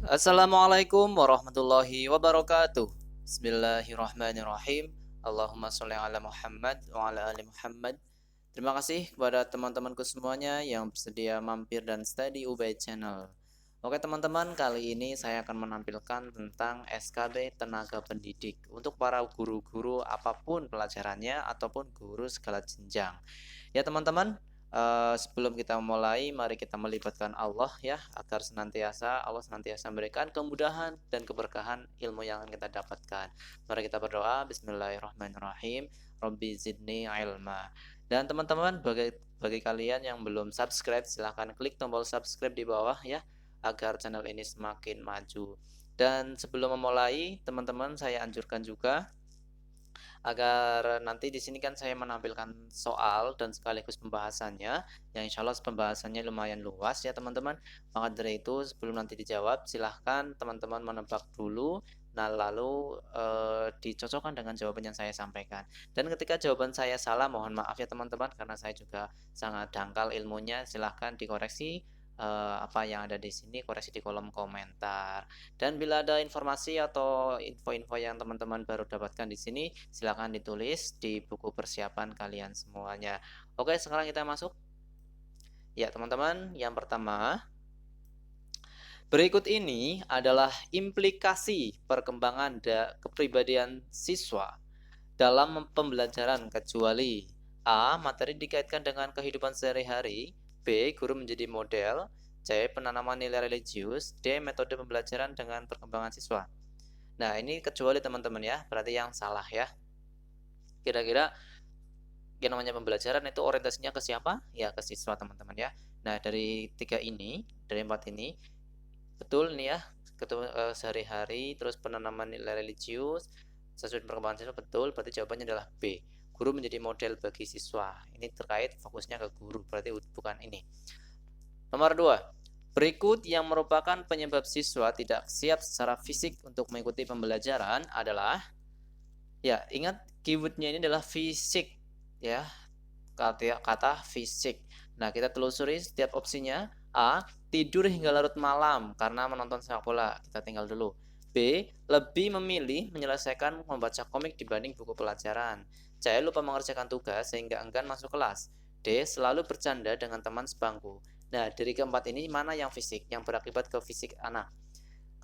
Assalamualaikum warahmatullahi wabarakatuh. Bismillahirrahmanirrahim. Allahumma sholli ala Muhammad wa ala ali Muhammad. Terima kasih kepada teman-temanku semuanya yang bersedia mampir dan stay di Ubay Channel. Oke teman-teman, kali ini saya akan menampilkan tentang SKB tenaga pendidik untuk para guru-guru apapun pelajarannya ataupun guru segala jenjang. Ya teman-teman, sebelum kita mulai, mari kita melibatkan Allah ya, agar Allah senantiasa memberikan kemudahan dan keberkahan ilmu yang kita dapatkan. Mari kita berdoa. Bismillahirrahmanirrahim. Rabbi zidni ilma. Dan teman-teman, bagi kalian yang belum subscribe, silahkan klik tombol subscribe di bawah ya, agar channel ini semakin maju. Dan sebelum memulai, teman-teman, saya anjurkan juga agar nanti di sini kan saya menampilkan soal dan sekaligus pembahasannya, yang insya Allah pembahasannya lumayan luas ya teman-teman. Maka dari itu sebelum nanti dijawab, silahkan teman-teman menebak dulu. Nah lalu dicocokkan dengan jawaban yang saya sampaikan. Dan ketika jawaban saya salah, mohon maaf ya teman-teman, karena saya juga sangat dangkal ilmunya. Silahkan dikoreksi apa yang ada di sini, koreksi di kolom komentar. Dan bila ada informasi atau info-info yang teman-teman baru dapatkan di sini, silakan ditulis di buku persiapan kalian semuanya. Oke, sekarang kita masuk. Ya, teman-teman, yang pertama, berikut ini adalah implikasi perkembangan kepribadian siswa dalam pembelajaran kecuali A. Materi dikaitkan dengan kehidupan sehari-hari, B. Guru menjadi model, C. Penanaman nilai religius, D. Metode pembelajaran dengan perkembangan siswa. Nah, ini kecuali teman-teman ya, berarti yang salah ya. Kira-kira yang namanya pembelajaran itu orientasinya ke siapa? Ya, ke siswa teman-teman ya. Nah, dari empat ini, betul nih ya, sehari-hari, terus penanaman nilai religius, sesuai perkembangan siswa, betul, berarti jawabannya adalah B. Guru menjadi model bagi siswa. Ini terkait fokusnya ke guru, berarti bukan ini. Nomor 2. Berikut yang merupakan penyebab siswa tidak siap secara fisik untuk mengikuti pembelajaran adalah, ya ingat keywordnya ini adalah fisik ya, kata fisik. Nah kita telusuri setiap opsinya. A. Tidur hingga larut malam karena menonton sepak bola, kita tinggal dulu. B. Lebih memilih menyelesaikan membaca komik dibanding buku pelajaran. C. Lupa mengerjakan tugas sehingga enggan masuk kelas. D. Selalu bercanda dengan teman sebangku. Nah dari keempat ini mana yang fisik, yang berakibat ke fisik anak?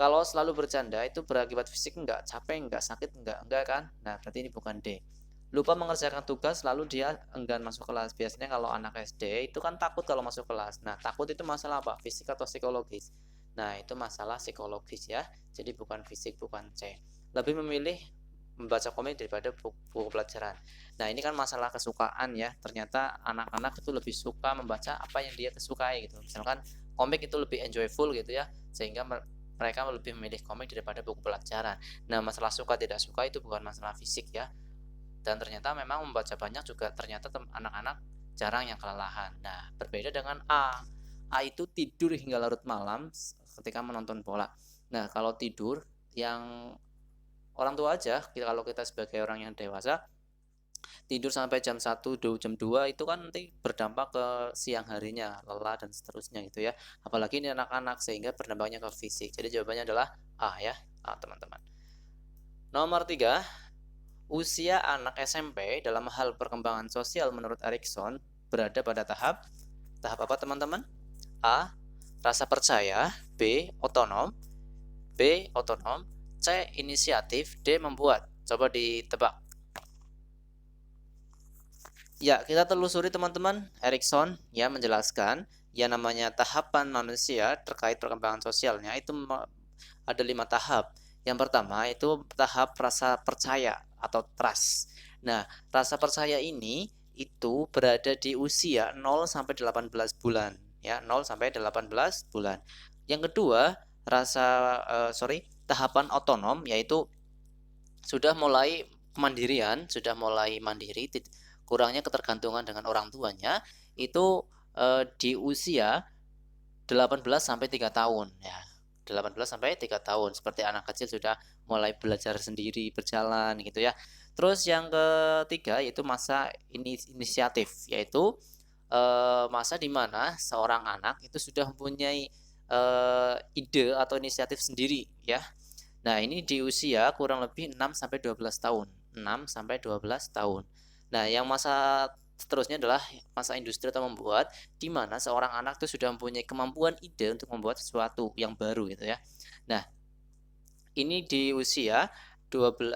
Kalau selalu bercanda itu berakibat fisik enggak, capek enggak, sakit enggak kan? Nah berarti ini bukan D. Lupa mengerjakan tugas lalu dia enggan masuk kelas. Biasanya kalau anak SD itu kan takut kalau masuk kelas. Nah takut itu masalah apa? Fisik atau psikologis? Nah itu masalah psikologis ya. Jadi bukan fisik, bukan C. Lebih memilih membaca komik daripada buku pelajaran. Nah ini kan masalah kesukaan ya. Ternyata anak-anak itu lebih suka membaca apa yang dia kesukai gitu. Misalkan komik itu lebih enjoyful gitu ya, sehingga mereka lebih memilih komik daripada buku pelajaran. Nah masalah suka tidak suka itu bukan masalah fisik ya. Dan ternyata memang membaca banyak juga ternyata anak-anak jarang yang kelelahan. Nah berbeda dengan A. A itu tidur hingga larut malam ketika menonton bola. Nah kalau tidur yang orang tua aja, kalau kita sebagai orang yang dewasa tidur sampai jam 1, jam 2 itu kan nanti berdampak ke siang harinya, lelah dan seterusnya gitu ya. Apalagi ini anak-anak, sehingga berdampaknya ke fisik. Jadi jawabannya adalah A ya, A teman-teman. Nomor 3, usia anak SMP dalam hal perkembangan sosial menurut Erikson berada pada tahap apa teman-teman? A. Rasa percaya, B. Otonom, C. Inisiatif, D. Membuat. Coba ditebak. Ya, kita telusuri teman-teman. Erikson ya menjelaskan yang namanya tahapan manusia terkait perkembangan sosialnya itu ada 5 tahap. Yang pertama itu tahap rasa percaya atau trust. Nah, rasa percaya ini itu berada di usia 0 sampai 18 bulan ya, 0 sampai 18 bulan. Yang kedua, tahapan otonom, yaitu sudah mulai kemandirian, sudah mulai mandiri, kurangnya ketergantungan dengan orang tuanya itu di usia 18 sampai 3 tahun ya. 18 sampai 3 tahun, seperti anak kecil sudah mulai belajar sendiri, berjalan gitu ya. Terus yang ketiga yaitu masa inisiatif, yaitu masa di mana seorang anak itu sudah mempunyai ide atau inisiatif sendiri ya. Nah, ini di usia kurang lebih 6 sampai 12 tahun. 6 sampai 12 tahun. Nah, yang masa seterusnya adalah masa industri atau membuat, di mana seorang anak itu sudah mempunyai kemampuan ide untuk membuat sesuatu yang baru gitu ya. Nah, ini di usia 12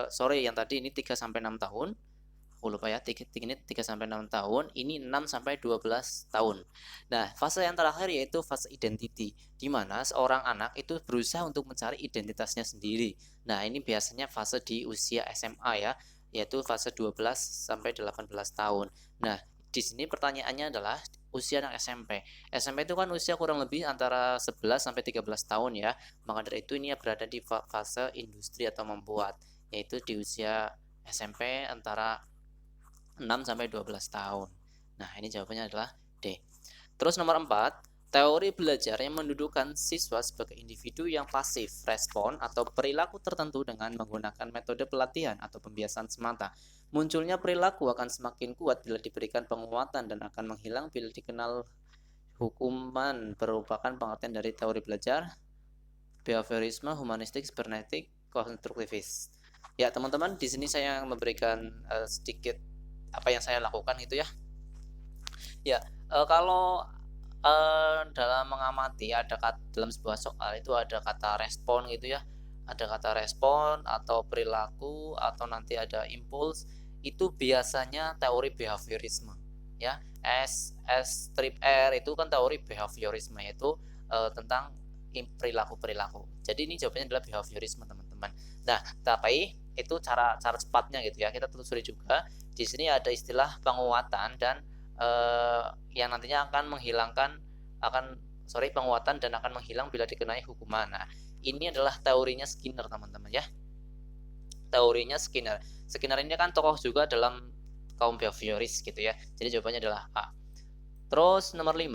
sorry yang tadi ini 3 sampai 6 tahun. Aku lupa ya, ini 3 sampai 6 tahun, ini 6 sampai 12 tahun. Nah, fase yang terakhir yaitu fase identity, di mana seorang anak itu berusaha untuk mencari identitasnya sendiri. Nah, ini biasanya fase di usia SMA ya, yaitu fase 12 sampai 18 tahun. Nah, di sini pertanyaannya adalah usia anak SMP. SMP itu kan usia kurang lebih antara 11 sampai 13 tahun ya. Maka dari itu ini berada di fase industri atau membuat, yaitu di usia SMP antara 6 sampai 12 tahun. Nah, ini jawabannya adalah D. Terus nomor 4, teori belajar yang mendudukan siswa sebagai individu yang pasif, respon atau perilaku tertentu dengan menggunakan metode pelatihan atau pembiasan semata. Munculnya perilaku akan semakin kuat bila diberikan penguatan dan akan menghilang bila dikenal hukuman. Merupakan pengertian dari teori belajar, behaviorisme, humanistik, cybernetik, konstruktivis. Ya, teman-teman, di sini saya memberikan sedikit apa yang saya lakukan gitu ya. Ya, kalau dalam mengamati dalam sebuah soal itu ada kata respon gitu ya. Ada kata respon atau perilaku atau nanti ada impuls, itu biasanya teori behaviorisme ya. S strip R itu kan teori behaviorisme, yaitu tentang perilaku-perilaku. Jadi ini jawabannya adalah behaviorisme, teman-teman. Nah, tapi itu cara cepatnya gitu ya. Kita telusuri juga. Di sini ada istilah penguatan dan yang nantinya akan menghilangkan penguatan dan akan menghilang bila dikenai hukuman. Nah, ini adalah teorinya Skinner, teman-teman ya. Teorinya Skinner. Skinner ini kan tokoh juga dalam kaum behavioris gitu ya. Jadi jawabannya adalah A. Terus nomor 5,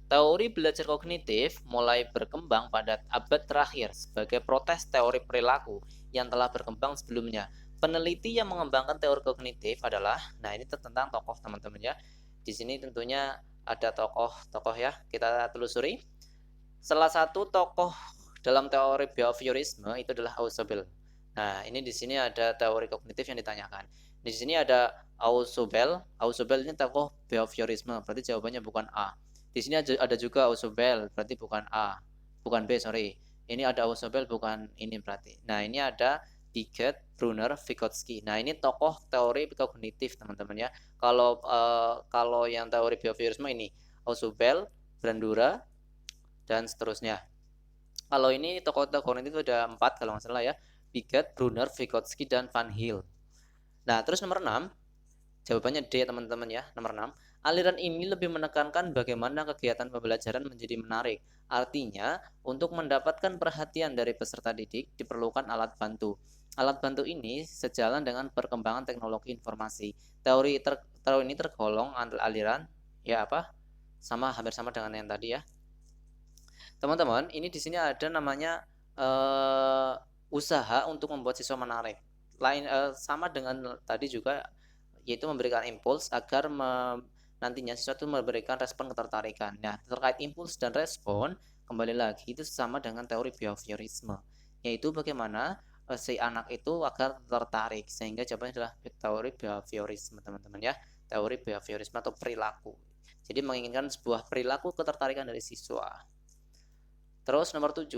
teori belajar kognitif mulai berkembang pada abad terakhir sebagai protes teori perilaku yang telah berkembang sebelumnya. Peneliti yang mengembangkan teori kognitif adalah, nah ini tentang tokoh, teman-teman ya. Di sini tentunya ada tokoh-tokoh ya, kita telusuri. Salah satu tokoh dalam teori behaviorisme itu adalah Ausubel. Nah, ini di sini ada teori kognitif yang ditanyakan. Di sini ada Ausubel. Ausubel ini tokoh behaviorisme, berarti jawabannya bukan A. Di sini ada juga Ausubel, berarti bukan A. Bukan B, sorry. Ini ada Ausubel, bukan ini berarti. Nah, ini ada Piaget, Brunner, Vygotsky. Nah, ini tokoh teori kognitif, teman-teman ya. Kalau yang teori behaviorisme ini Ausubel, Bandura, dan seterusnya. Kalau ini tokoh-tokoh kognitif itu ada 4 kalau nggak salah ya. Piaget, Brunner, Vygotsky, dan Van Hill. Nah, terus nomor 6, jawabannya D, teman-teman ya. Nomor 6, aliran ini lebih menekankan bagaimana kegiatan pembelajaran menjadi menarik. Artinya, untuk mendapatkan perhatian dari peserta didik diperlukan alat bantu. Alat bantu ini sejalan dengan perkembangan teknologi informasi. Teori ini tergolong aliran ya hampir sama dengan yang tadi ya. Teman-teman, ini di sini ada namanya usaha untuk membuat siswa menarik. Sama dengan tadi juga, yaitu memberikan impuls agar nantinya siswa itu memberikan respon ketertarikan. Nah, terkait impuls dan respon, kembali lagi itu sama dengan teori behaviorisme, yaitu bagaimana si anak itu agar tertarik, sehingga jawabannya adalah teori behaviorisme, teman-teman ya. Teori behaviorisme atau perilaku. Jadi menginginkan sebuah perilaku ketertarikan dari siswa. Terus nomor 7,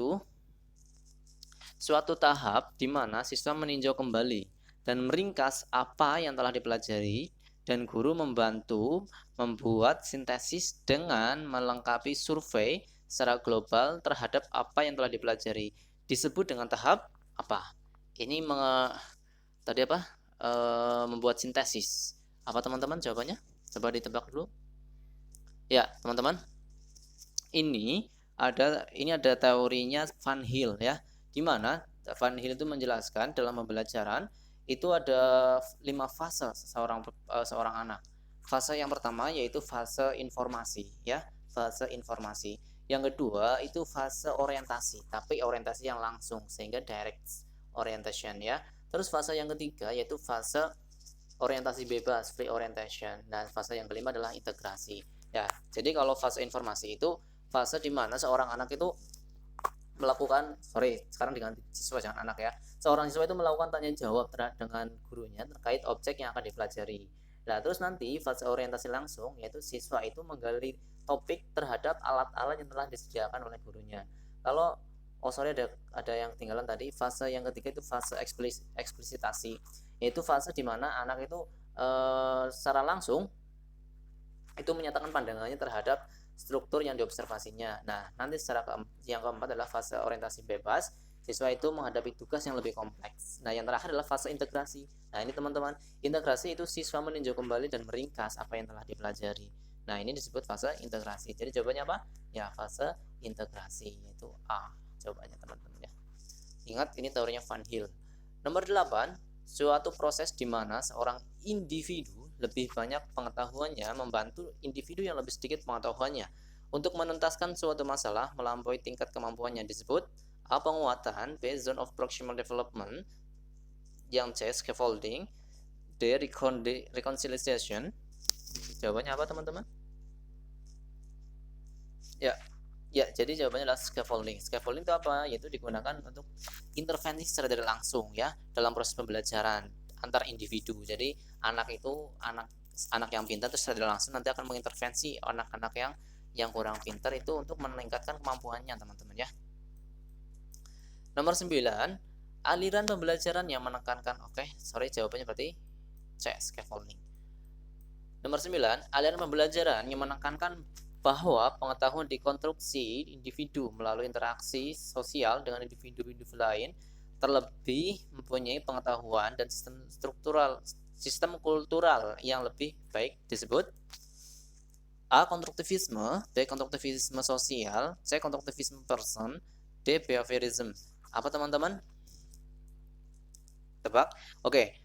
suatu tahap di mana siswa meninjau kembali dan meringkas apa yang telah dipelajari, dan guru membantu membuat sintesis dengan melengkapi survei secara global terhadap apa yang telah dipelajari. Disebut dengan tahap apa? Ini membuat sintesis. Apa, teman-teman, jawabannya? Coba ditebak dulu. Ya, teman-teman. Ini ada teorinya Van Hill ya. Di mana Van Hill itu menjelaskan dalam pembelajaran itu ada 5 fase seorang anak. Fase yang pertama yaitu fase informasi ya, fase informasi. Yang kedua itu fase orientasi, tapi orientasi yang langsung sehingga direct orientation ya. Terus fase yang ketiga yaitu fase orientasi bebas, free orientation. Nah, fase yang kelima adalah integrasi. Ya, jadi kalau fase informasi itu fase di mana seorang anak itu melakukan, sekarang diganti siswa jangan anak ya, seorang siswa itu melakukan tanya jawab dengan gurunya terkait objek yang akan dipelajari. Nah terus nanti fase orientasi langsung, yaitu siswa itu menggali topik terhadap alat-alat yang telah disediakan oleh gurunya. Kalau ada yang ketinggalan tadi, fase yang ketiga itu fase eksplisitasi, yaitu fase di mana anak itu secara langsung itu menyatakan pandangannya terhadap struktur yang diobservasinya. Nah, nanti yang keempat adalah fase orientasi bebas. Siswa itu menghadapi tugas yang lebih kompleks. Nah, yang terakhir adalah fase integrasi. Nah, ini teman-teman, integrasi itu siswa meninjau kembali dan meringkas apa yang telah dipelajari. Nah, ini disebut fase integrasi. Jadi jawabannya apa? Ya, fase integrasi, yaitu A. Jawabannya teman-teman ya. Ingat, ini teorinya Van Hill. Nomor 8, suatu proses di mana seorang individu lebih banyak pengetahuannya membantu individu yang lebih sedikit pengetahuannya untuk menuntaskan suatu masalah melampaui tingkat kemampuannya disebut A. Penguatan, B. Zone of proximal development, yang C. Scaffolding, D. Reconciliation. Jawabannya apa teman-teman? Ya, jadi jawabannya adalah scaffolding. Scaffolding itu apa? Yaitu digunakan untuk intervensi secara tidak langsung ya dalam proses pembelajaran antar individu. Jadi anak yang pintar itu secara tidak langsung nanti akan mengintervensi anak-anak yang kurang pintar itu untuk meningkatkan kemampuannya teman-teman ya. Nomor 9, aliran pembelajaran yang menekankan jawabannya berarti C, scaffolding. Nomor 9, aliran pembelajaran yang menekankan bahwa pengetahuan dikonstruksi individu melalui interaksi sosial dengan individu-individu lain, terlebih mempunyai pengetahuan dan sistem kultural yang lebih baik disebut A. Konstruktivisme, B. Konstruktivisme sosial, C. Konstruktivisme person, D. Behaviorism. Apa teman-teman? Tebak? Oke.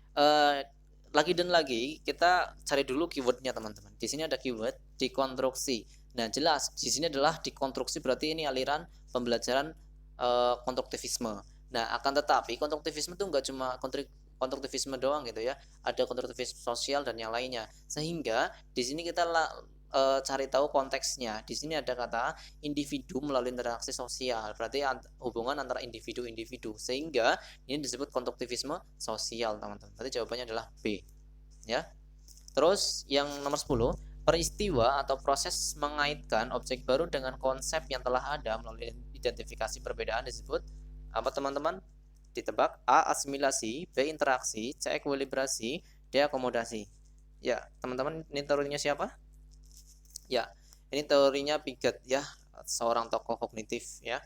Lagi dan lagi kita cari dulu keywordnya teman-teman. Di sini ada keyword dikonstruksi. Nah jelas di sini adalah dikonstruksi berarti ini aliran pembelajaran konstruktivisme. Nah akan tetapi konstruktivisme itu nggak cuma konstruktivisme doang gitu ya, ada konstruktivisme sosial dan yang lainnya. Sehingga di sini kita cari tahu konteksnya. Di sini ada kata individu melalui interaksi sosial, berarti hubungan antara individu-individu. Sehingga ini disebut konstruktivisme sosial teman-teman. Berarti jawabannya adalah B. Ya. Terus yang nomor 10, peristiwa atau proses mengaitkan objek baru dengan konsep yang telah ada melalui identifikasi perbedaan disebut apa teman-teman? Ditebak. A. Asimilasi, B. Interaksi, C. Ekuilibrasi, D. Akomodasi. Ya, teman-teman, ini teorinya siapa? Ya, ini teorinya Piaget ya, seorang tokoh kognitif ya.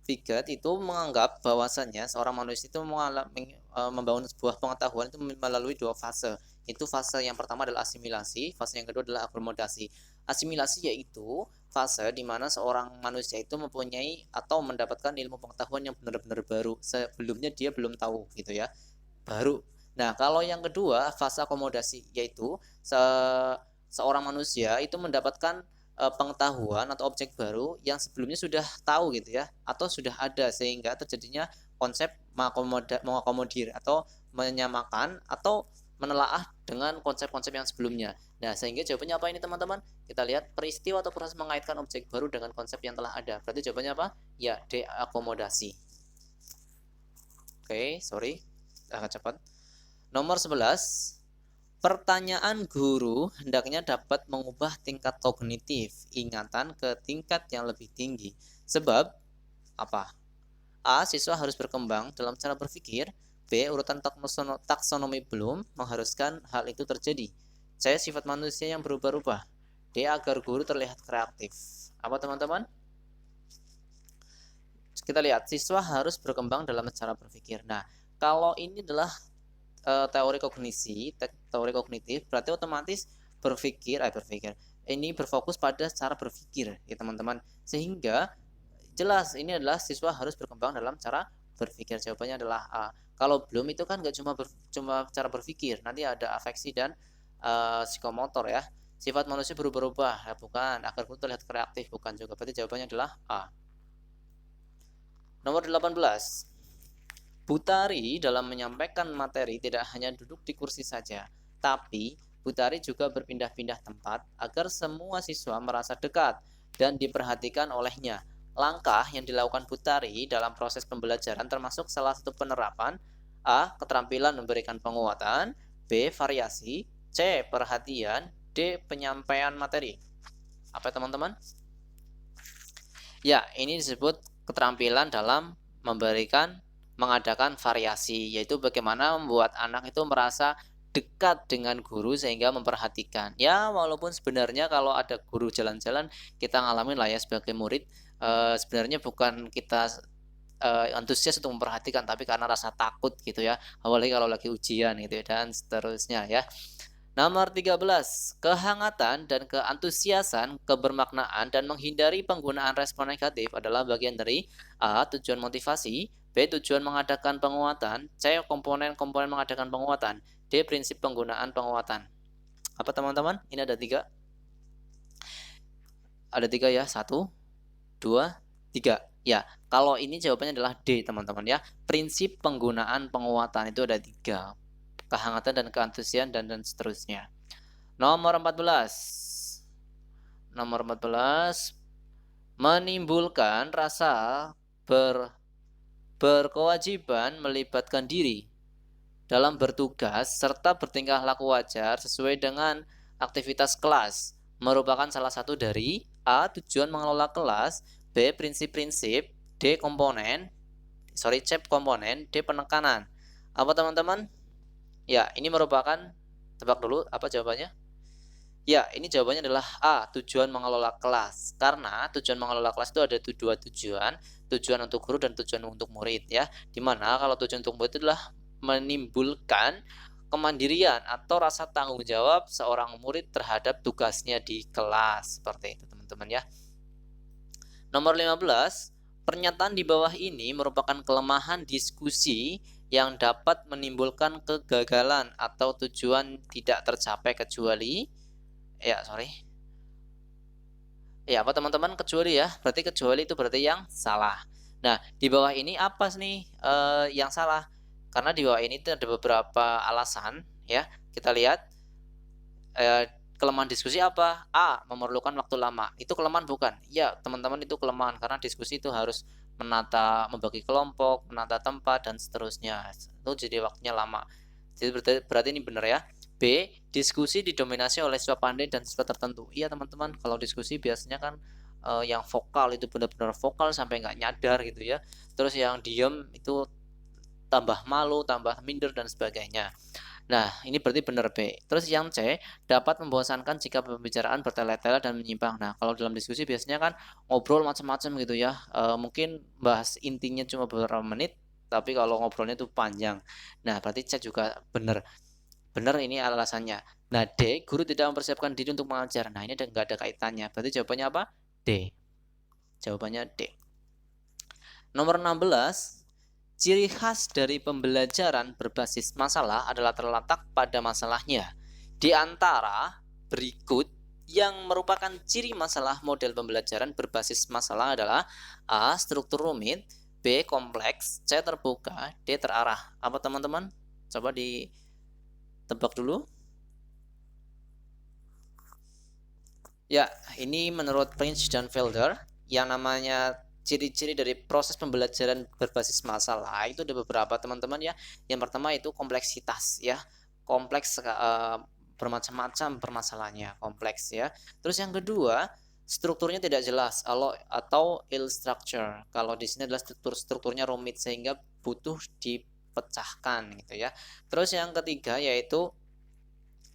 Piaget itu menganggap bahwasannya seorang manusia itu membangun sebuah pengetahuan itu melalui dua fase. Itu fase yang pertama adalah asimilasi, fase yang kedua adalah akomodasi. Asimilasi yaitu fase di mana seorang manusia itu mempunyai atau mendapatkan ilmu pengetahuan yang benar-benar baru. Sebelumnya dia belum tahu gitu ya. Baru. Nah, kalau yang kedua fase akomodasi yaitu seorang manusia itu mendapatkan pengetahuan atau objek baru yang sebelumnya sudah tahu gitu ya, atau sudah ada sehingga terjadinya konsep mengakomodir atau menyamakan atau menelaah dengan konsep-konsep yang sebelumnya. Nah, sehingga jawabannya apa ini teman-teman? Kita lihat peristiwa atau proses mengaitkan objek baru dengan konsep yang telah ada. Berarti jawabannya apa? Ya, D. Akomodasi. Oke, agak cepat. Nomor 11, pertanyaan guru hendaknya dapat mengubah tingkat kognitif ingatan ke tingkat yang lebih tinggi. Sebab apa? A. Siswa harus berkembang dalam cara berpikir. B. Urutan taksonomi belum mengharuskan hal itu terjadi. C. Sifat manusia yang berubah-ubah. D. Agar guru terlihat kreatif. Apa teman-teman? Kita lihat, siswa harus berkembang dalam cara berpikir. Nah, kalau ini adalah teori kognitif, berarti otomatis ini berfokus pada cara berpikir ya teman-teman, sehingga jelas ini adalah siswa harus berkembang dalam cara berpikir. Jawabannya adalah A. Kalau belum itu kan nggak cuma cara berpikir, nanti ada afeksi dan psikomotor ya. Sifat manusia berubah-ubah ya, bukan. Agar guru terlihat kreatif, bukan juga. Berarti jawabannya adalah A. Nomor 18, Butari dalam menyampaikan materi tidak hanya duduk di kursi saja, tapi Butari juga berpindah-pindah tempat agar semua siswa merasa dekat dan diperhatikan olehnya. Langkah yang dilakukan Butari dalam proses pembelajaran termasuk salah satu penerapan A. Keterampilan memberikan penguatan, B. Variasi, C. Perhatian, D. Penyampaian materi. Apa teman-teman? Ya, ini disebut keterampilan dalam mengadakan variasi, yaitu bagaimana membuat anak itu merasa dekat dengan guru sehingga memperhatikan. Ya, walaupun sebenarnya kalau ada guru jalan-jalan, kita ngalamin lah ya sebagai murid, sebenarnya bukan kita antusias untuk memperhatikan, tapi karena rasa takut gitu ya, apalagi kalau lagi ujian gitu ya, dan seterusnya ya. Nomor 13, kehangatan dan keantusiasan, kebermaknaan, dan menghindari penggunaan respon negatif adalah bagian dari A. Tujuan motivasi, B. Tujuan mengadakan penguatan, C. Komponen-komponen mengadakan penguatan, D. Prinsip penggunaan penguatan. Apa teman-teman? Ini ada tiga. Ada tiga ya, 1, 2, 3. Ya, kalau ini jawabannya adalah D teman-teman ya. Prinsip penggunaan penguatan itu ada 3. Kehangatan dan keantusiasan dan seterusnya. Nomor 14. Nomor 14 menimbulkan rasa berkewajiban melibatkan diri dalam bertugas serta bertingkah laku wajar sesuai dengan aktivitas kelas merupakan salah satu dari A. Tujuan mengelola kelas, B. Prinsip-prinsip, C komponen, D penekanan. Apa teman-teman? Ya, ini merupakan, tebak dulu apa jawabannya? Ya, ini jawabannya adalah A. Tujuan mengelola kelas. Karena tujuan mengelola kelas itu ada dua tujuan, tujuan untuk guru dan tujuan untuk murid ya. Dimana kalau tujuan untuk murid itu adalah menimbulkan kemandirian atau rasa tanggung jawab seorang murid terhadap tugasnya di kelas. Seperti itu teman-teman ya. Nomor 15, pernyataan di bawah ini merupakan kelemahan diskusi yang dapat menimbulkan kegagalan atau tujuan tidak tercapai kecuali apa teman-teman? Kecuali ya, berarti kecuali itu berarti yang salah. Nah, di bawah ini apa nih yang salah? Karena di bawah ini itu ada beberapa alasan ya. Kita lihat kelemahan diskusi apa? A. Memerlukan waktu lama. Itu kelemahan bukan? Ya, teman-teman, itu kelemahan karena diskusi itu harus membagi kelompok, menata tempat dan seterusnya. Itu jadi waktunya lama. Jadi berarti ini benar ya. B. Diskusi didominasi oleh siswa pandai dan siswa tertentu. Iya teman-teman, kalau diskusi biasanya kan yang vokal itu benar-benar vokal sampai nggak nyadar gitu ya. Terus yang diem itu tambah malu, tambah minder dan sebagainya. Nah, ini berarti benar B. Terus yang C, dapat membosankan jika pembicaraan bertele-tele dan menyimpang. Nah, kalau dalam diskusi biasanya kan ngobrol macam-macam gitu ya. Mungkin bahas intinya cuma beberapa menit, tapi kalau ngobrolnya itu panjang. Nah, berarti C juga benar. Benar ini alasannya. Nah, D, guru tidak mempersiapkan diri untuk mengajar. Nah, ini nggak ada kaitannya. Berarti jawabannya apa? D. Jawabannya D. Nomor 16, ciri khas dari pembelajaran berbasis masalah adalah terletak pada masalahnya. Di antara berikut yang merupakan ciri masalah model pembelajaran berbasis masalah adalah A. Struktur rumit, B. Kompleks, C. Terbuka, D. Terarah. Apa teman-teman? Coba ditebak dulu. Ya, ini menurut Prince dan Felder, yang namanya ciri-ciri dari proses pembelajaran berbasis masalah itu ada beberapa teman-teman ya. Yang pertama itu kompleksitas ya. Kompleks bermacam-macam permasalahannya, kompleks ya. Terus yang kedua, strukturnya tidak jelas atau ill structure. Kalau di sini adalah strukturnya rumit sehingga butuh dipecahkan gitu ya. Terus yang ketiga yaitu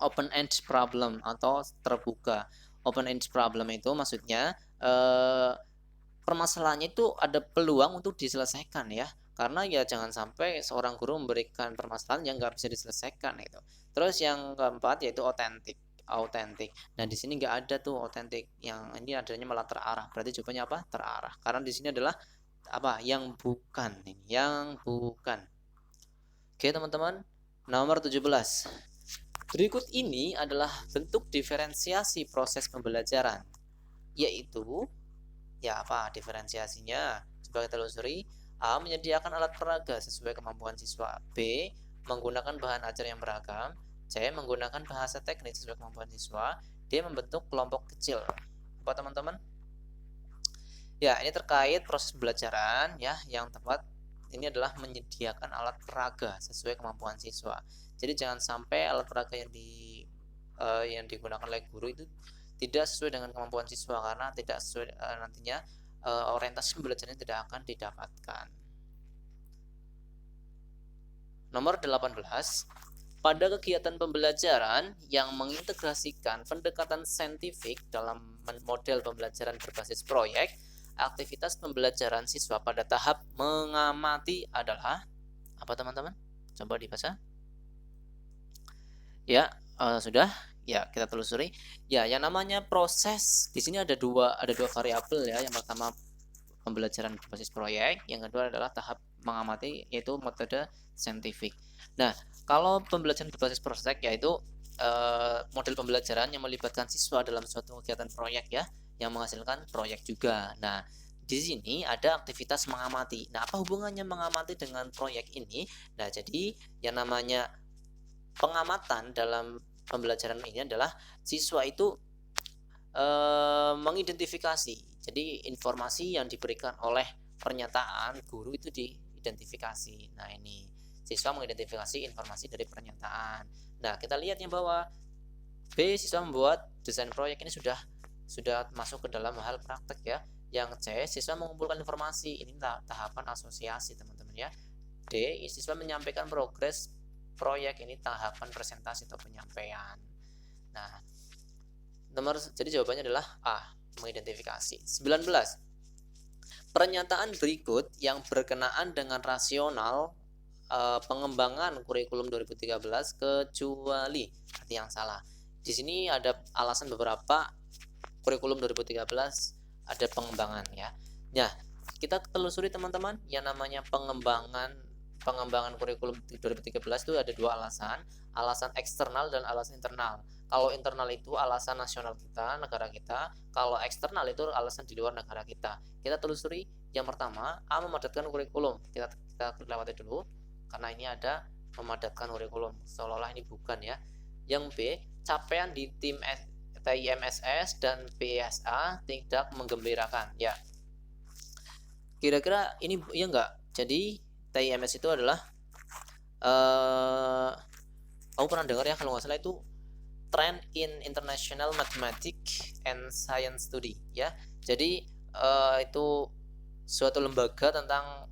open end problem atau terbuka. Open end problem itu maksudnya permasalahannya itu ada peluang untuk diselesaikan ya, karena ya jangan sampai seorang guru memberikan permasalahan yang nggak bisa diselesaikan itu. Terus yang keempat yaitu autentik. Nah di sini nggak ada tuh autentik, yang ini adanya malah terarah. Berarti jawabannya apa? Terarah, karena di sini adalah apa? Yang bukan. Oke teman-teman, nomor 17. Berikut ini adalah bentuk diferensiasi proses pembelajaran, yaitu ya apa diferensiasinya? Coba kita telusuri. A. Menyediakan alat peraga sesuai kemampuan siswa. B. Menggunakan bahan ajar yang beragam. C. Menggunakan bahasa teknis sesuai kemampuan siswa. D. Membentuk kelompok kecil. Apa teman-teman? Ya, ini terkait proses pembelajaran ya, yang tepat ini adalah menyediakan alat peraga sesuai kemampuan siswa. Jadi jangan sampai alat peraga yang digunakan oleh guru itu tidak sesuai dengan kemampuan siswa karena tidak sesuai nantinya orientasi pembelajarannya tidak akan didapatkan. Nomor 18, pada kegiatan pembelajaran yang mengintegrasikan pendekatan saintifik dalam model pembelajaran berbasis proyek, aktivitas pembelajaran siswa pada tahap mengamati adalah apa teman-teman? Coba dibaca. Ya, sudah. Ya, kita telusuri. Ya, yang namanya proses di sini ada dua variabel ya. Yang pertama pembelajaran berbasis proyek, yang kedua adalah tahap mengamati yaitu metode saintifik. Nah, kalau pembelajaran berbasis proyek yaitu model pembelajaran yang melibatkan siswa dalam suatu kegiatan proyek ya, yang menghasilkan proyek juga. Nah, di sini ada aktivitas mengamati. Nah, apa hubungannya mengamati dengan proyek ini? Nah, jadi yang namanya pengamatan dalam pembelajaran ini adalah siswa itu mengidentifikasi. Jadi informasi yang diberikan oleh pernyataan guru itu diidentifikasi. Nah, ini siswa mengidentifikasi informasi dari pernyataan. Nah, kita lihat yang bawah. B, siswa membuat desain proyek ini sudah masuk ke dalam hal praktek ya. Yang C, siswa mengumpulkan informasi. Ini tahapan asosiasi, teman-teman ya. D, siswa menyampaikan progres proyek, ini tahapan presentasi atau penyampaian. Nah, jadi jawabannya adalah A, mengidentifikasi. 19. Pernyataan berikut yang berkenaan dengan rasional pengembangan kurikulum 2013 kecuali arti yang salah. Di sini ada alasan beberapa kurikulum 2013 ada pengembangan ya. Nah, kita telusuri teman-teman yang namanya pengembangan kurikulum 2013 itu ada dua alasan eksternal dan alasan internal. Kalau internal itu alasan nasional kita, negara kita. Kalau eksternal itu alasan di luar negara kita. Kita telusuri yang pertama, A, memadatkan kurikulum. Kita lewati dulu karena ini ada memadatkan kurikulum. Seolah-olah ini bukan ya. Yang B, capaian di tim TIMSS dan PSA tidak menggembirakan. Ya. Kira-kira ini ya enggak? Jadi TIMS itu adalah kamu pernah dengar ya kalau nggak salah itu Trend in International Mathematics and Science Study ya. Jadi itu suatu lembaga tentang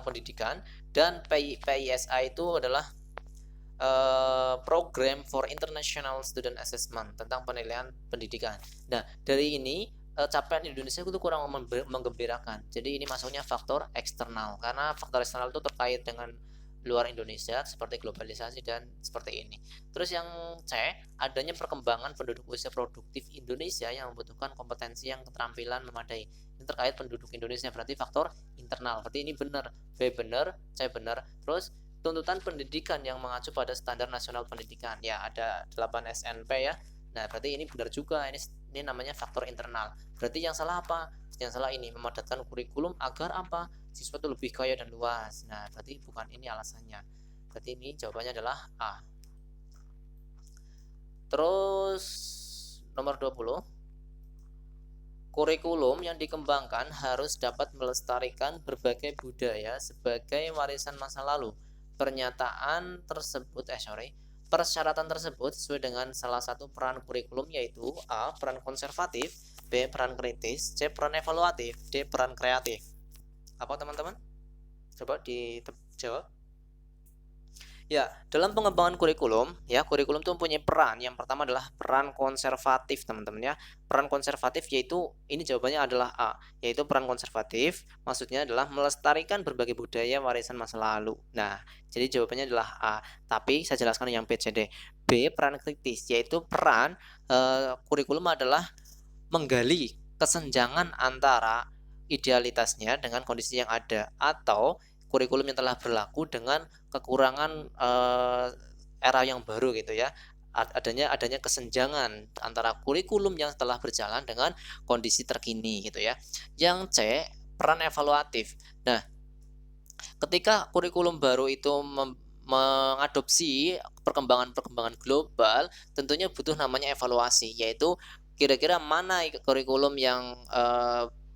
pendidikan, dan PISA itu adalah Program for International Student Assessment tentang penilaian pendidikan. Nah, dari ini capaian Indonesia itu kurang menggembirakan. Jadi ini masuknya faktor eksternal karena faktor eksternal itu terkait dengan luar Indonesia seperti globalisasi dan seperti ini. Terus yang C, adanya perkembangan penduduk usia produktif Indonesia yang membutuhkan kompetensi yang keterampilan memadai. Ini terkait penduduk Indonesia, berarti faktor internal. Berarti ini benar, B benar, C benar. Terus tuntutan pendidikan yang mengacu pada standar nasional pendidikan. Ya, ada 8 SNP ya. Nah, berarti ini benar juga. Ini namanya faktor internal. Berarti yang salah apa? Yang salah ini memadatkan kurikulum agar apa? Siswa itu lebih kaya dan luas. Nah, berarti bukan ini alasannya. Berarti ini jawabannya adalah A. Terus nomor 20. Kurikulum yang dikembangkan harus dapat melestarikan berbagai budaya sebagai warisan masa lalu. Persyaratan tersebut sesuai dengan salah satu peran kurikulum, yaitu A, peran konservatif, B, peran kritis, C, peran evaluatif, D, peran kreatif. Apa teman-teman? Coba dijawab. Ya, dalam pengembangan kurikulum, ya, kurikulum itu mempunyai peran. Yang pertama adalah peran konservatif, teman-teman ya. Peran konservatif yaitu, ini jawabannya adalah A, yaitu peran konservatif, maksudnya adalah melestarikan berbagai budaya warisan masa lalu. Nah, jadi jawabannya adalah A. Tapi saya jelaskan yang B, C, D. B, peran kritis, yaitu peran kurikulum adalah menggali kesenjangan antara idealitasnya dengan kondisi yang ada, atau kurikulum yang telah berlaku dengan kekurangan era yang baru gitu ya. Adanya kesenjangan antara kurikulum yang telah berjalan dengan kondisi terkini gitu ya. Yang C, peran evaluatif. Nah, ketika kurikulum baru itu mengadopsi perkembangan global, tentunya butuh namanya evaluasi, yaitu kira-kira mana kurikulum yang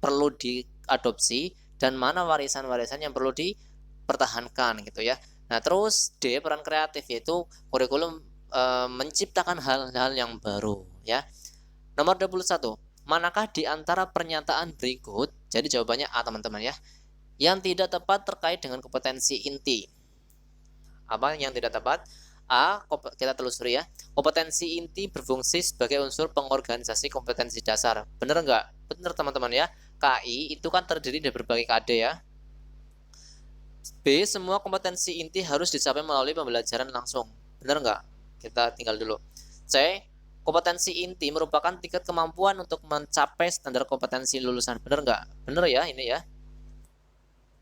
perlu diadopsi dan mana warisan-warisan yang perlu dipertahankan gitu ya. Nah, terus D, peran kreatif, yaitu kurikulum menciptakan hal-hal yang baru ya. Nomor 21, manakah di antara pernyataan berikut, jadi jawabannya A teman-teman ya, yang tidak tepat terkait dengan kompetensi inti? Apa yang tidak tepat? A, kita telusuri ya. Kompetensi inti berfungsi sebagai unsur pengorganisasi kompetensi dasar. Bener nggak? Bener teman-teman ya. KI itu kan terdiri dari berbagai KD ya. B, semua kompetensi inti harus dicapai melalui pembelajaran langsung. Bener nggak? Kita tinggal dulu. C, kompetensi inti merupakan tingkat kemampuan untuk mencapai standar kompetensi lulusan. Bener nggak? Bener ya ini ya.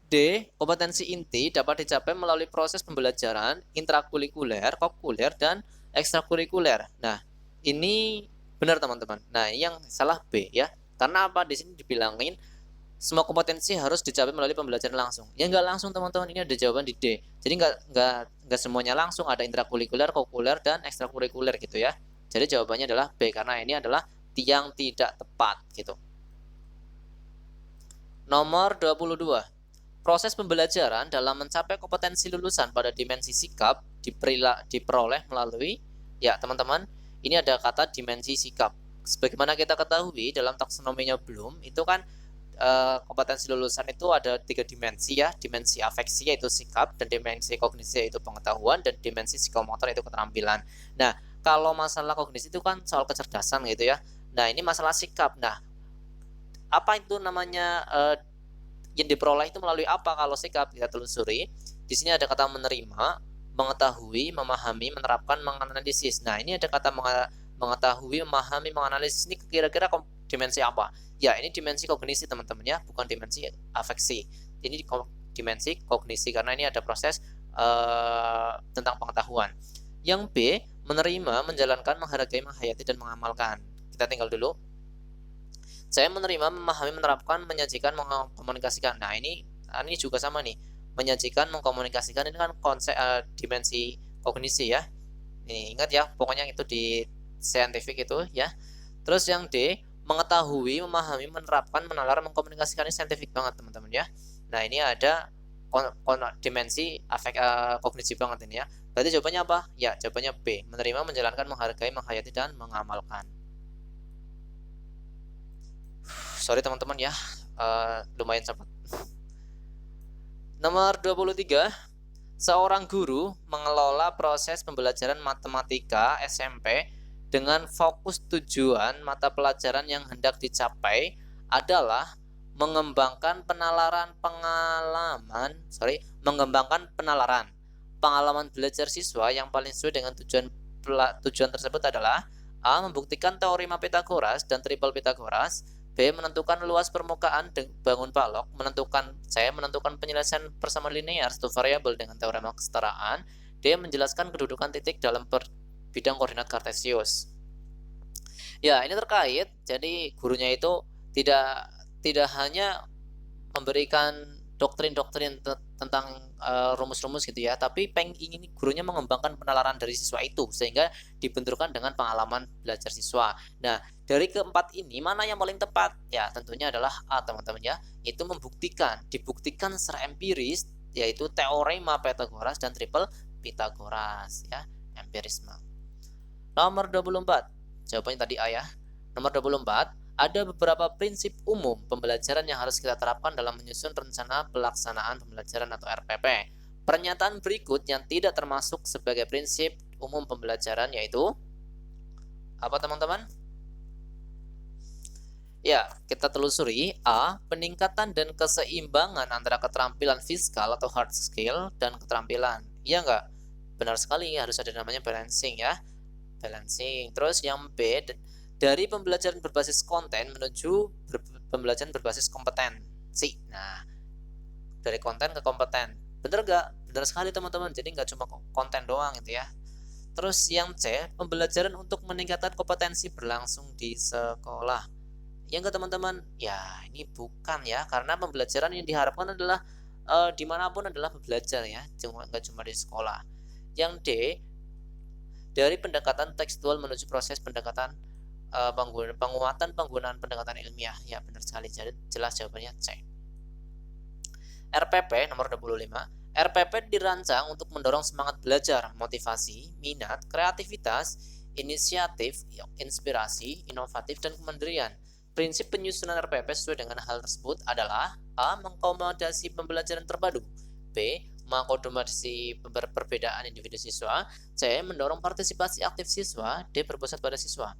D, kompetensi inti dapat dicapai melalui proses pembelajaran intrakurikuler, kokurikuler, dan ekstrakurikuler. Nah, ini benar teman-teman. Nah, yang salah B ya. Karena apa? Di sini dibilangin semua kompetensi harus dicapai melalui pembelajaran langsung. Ya nggak langsung teman-teman, ini ada jawaban di D. Jadi nggak semuanya langsung, ada intrakurikuler, kokurikuler, dan ekstrakurikuler gitu ya. Jadi jawabannya adalah B, karena ini adalah yang tidak tepat gitu. Nomor 22. Proses pembelajaran dalam mencapai kompetensi lulusan pada dimensi sikap diperoleh melalui, ya teman-teman, ini ada kata dimensi sikap. Sebagaimana kita ketahui dalam taksonominya Bloom, itu kan kompetensi lulusan itu ada 3 dimensi ya, dimensi afeksi yaitu sikap, dan dimensi kognisi yaitu pengetahuan, dan dimensi psikomotor yaitu keterampilan. Nah, kalau masalah kognisi itu kan soal kecerdasan gitu ya. Nah, ini masalah sikap. Nah, apa itu namanya yang diperoleh itu melalui apa kalau sikap? Kita telusuri. Di sini ada kata menerima, mengetahui, memahami, menerapkan, menganalisis. Nah, ini ada kata mengetahui, memahami, menganalisis. Ini kira-kira dimensi apa? Ya, ini dimensi kognisi teman-teman ya, bukan dimensi afeksi. Ini dimensi kognisi karena ini ada proses tentang pengetahuan. Yang B, menerima, menjalankan, menghargai, menghayati, dan mengamalkan. Kita tinggal dulu. Saya menerima, memahami, menerapkan, menyajikan, mengkomunikasikan. Nah, ini juga sama nih. Menyajikan, mengkomunikasikan, ini kan konsep dimensi kognisi ya. Ini ingat ya, pokoknya itu di saintifik itu ya. Terus yang D, mengetahui, memahami, menerapkan, menalar, mengkomunikasikan, ini saintifik banget teman-teman ya. Nah, ini ada dimensi kognisi banget ini ya. Berarti jawabannya apa? Ya, jawabannya B, menerima, menjalankan, menghargai, menghayati, dan mengamalkan. Sorry teman-teman ya, lumayan cepat. Nomor 23, seorang guru mengelola proses pembelajaran matematika SMP dengan fokus tujuan mata pelajaran yang hendak dicapai adalah mengembangkan pengalaman belajar siswa yang paling sesuai dengan tujuan tersebut adalah A, membuktikan teorema Pythagoras dan triple Pythagoras, B, menentukan luas permukaan bangun balok, C, menentukan penyelesaian persamaan linear satu variabel dengan teorema kesetaraan, D, menjelaskan kedudukan titik dalam bidang koordinat Kartesius. Ya, ini terkait. Jadi gurunya itu tidak hanya memberikan doktrin-doktrin tentang rumus-rumus gitu ya, tapi ingin gurunya mengembangkan penalaran dari siswa itu sehingga dibenturkan dengan pengalaman belajar siswa. Nah, dari keempat ini mana yang paling tepat? Ya, tentunya adalah A teman-teman ya, itu dibuktikan secara empiris, yaitu teorema Pythagoras dan triple Pythagoras ya, empirisme. Nomor 24, jawabannya tadi A ya. Nomor 24, ada beberapa prinsip umum pembelajaran yang harus kita terapkan dalam menyusun rencana pelaksanaan pembelajaran atau RPP. Pernyataan berikut yang tidak termasuk sebagai prinsip umum pembelajaran yaitu apa teman-teman? Ya, kita telusuri. A, peningkatan dan keseimbangan antara keterampilan fiskal atau hard skill dan keterampilan. Iya nggak? Benar sekali, harus ada namanya balancing ya. Balancing. Terus yang B, dari pembelajaran berbasis konten menuju pembelajaran berbasis kompetensi. Nah, dari konten ke kompeten. Bener nggak? Bener sekali teman-teman. Jadi nggak cuma konten doang gitu ya. Terus yang C, pembelajaran untuk meningkatkan kompetensi berlangsung di sekolah. Ya enggak teman-teman? Ya, ini bukan ya. Karena pembelajaran yang diharapkan adalah dimanapun adalah belajar ya. Nggak cuma di sekolah. Yang D, dari pendekatan tekstual menuju proses pendekatan penguatan penggunaan pendekatan ilmiah. Ya, benar sekali. Jadi jelas jawabannya C. RPP nomor 25. RPP dirancang untuk mendorong semangat belajar, motivasi, minat, kreativitas, inisiatif, inspirasi, inovatif, dan kemandirian. Prinsip penyusunan RPP sesuai dengan hal tersebut adalah A. Mengakomodasi pembelajaran terpadu, B. Mengakomodasi perbedaan individu siswa, C. Mendorong partisipasi aktif siswa, D. Berpusat pada siswa.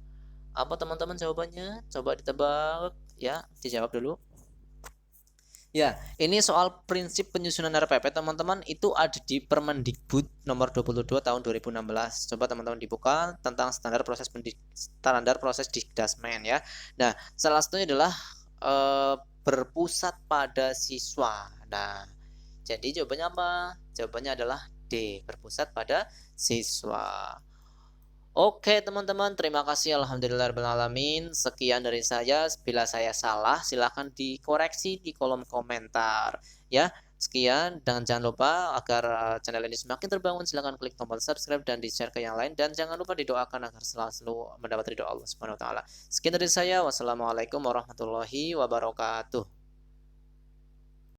Apa teman-teman jawabannya? Coba ditebak ya, dijawab dulu. Ya, ini soal prinsip penyusunan RPP teman-teman itu ada di Permendikbud nomor 22 tahun 2016. Coba teman-teman dibuka tentang standar proses Dikdasmen ya. Nah, salah satunya adalah berpusat pada siswa. Nah, jadi jawabannya apa? Jawabannya adalah D, berpusat pada siswa. Oke teman-teman, terima kasih alhamdulillahirrahmanirrahim. Sekian dari saya. Bila saya salah silahkan dikoreksi di kolom komentar ya. Sekian, dan jangan lupa agar channel ini semakin terbangun silahkan klik tombol subscribe dan di share ke yang lain, dan jangan lupa didoakan agar selalu mendapat ridho Allah Subhanahu wa taala. Sekian dari saya. Wassalamualaikum warahmatullahi wabarakatuh.